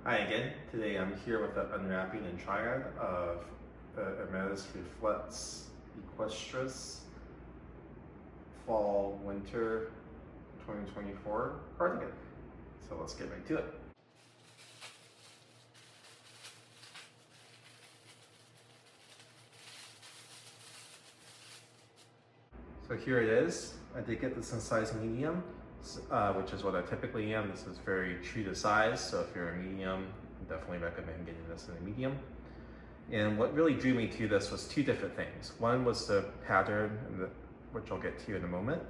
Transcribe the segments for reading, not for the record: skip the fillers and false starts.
Hi again. Today I'm here with the unwrapping and triad of Herme's Reflets Equestres Fall Winter 2024 cardigan. So let's get right to it. So here it is. I did get this in size medium, which is what I typically am. This is very true to size, so if you're a medium, I definitely recommend getting this in a medium. And what really drew me to this was two different things. One was the pattern, which I'll get to in a moment.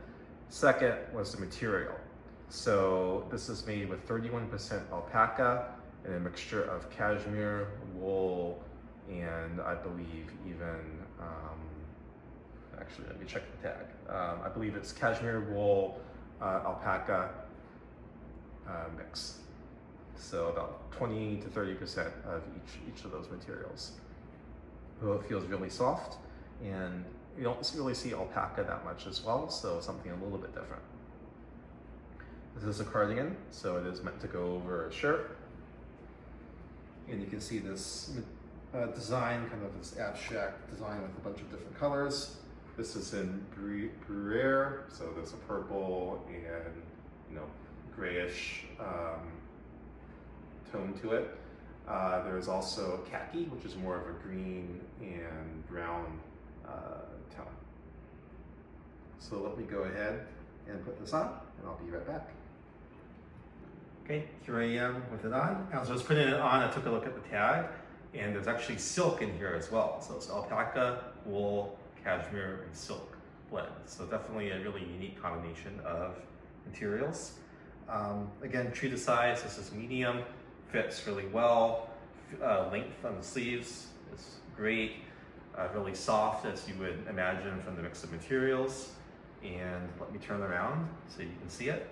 Second was the material. So this is made with 31% alpaca and a mixture of cashmere, wool, and I believe even, actually let me check the tag. I believe it's cashmere, wool, alpaca mix. So about 20 to 30% of each of those materials. So it feels really soft, and you don't really see alpaca that much as well, so something a little bit different. This is a cardigan, so it is meant to go over a shirt. And you can see this design, kind of this abstract design with a bunch of different colors. This is in Bruyere, so there's a purple and grayish tone to it. There's also khaki, which is more of a green and brown tone. So let me go ahead and put this on, and I'll be right back. Okay, here I am with it on. As I was putting it on, I took a look at the tag, and there's actually silk in here as well. So it's alpaca, wool, cashmere, and silk blend. So definitely a really unique combination of materials. Again, true to size, this is medium, fits really well. Length on the sleeves is great, really soft as you would imagine from the mix of materials. And let me turn around so you can see it.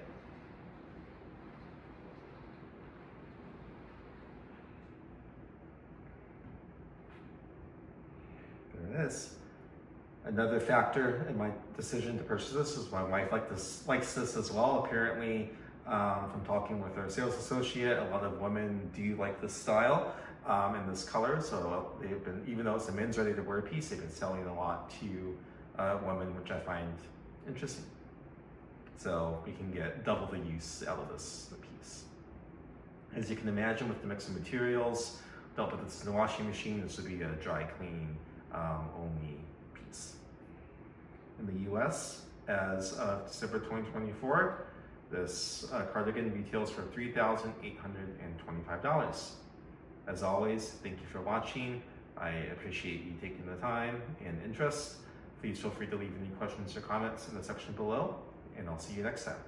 There it is. Another factor in my decision to purchase this is my wife likes this as well. Apparently, from talking with our sales associate, a lot of women do like this style and this color. So they've been, even though it's a men's ready-to-wear piece, they've been selling a lot to women, which I find interesting. So we can get double the use out of this piece. As you can imagine, with the mix of materials, don't put this in the washing machine. This would be a dry clean only piece. In the US, as of December 2024, this cardigan retails for $3,825. As always, thank you for watching. I appreciate you taking the time and interest. Please feel free to leave any questions or comments in the section below, and I'll see you next time.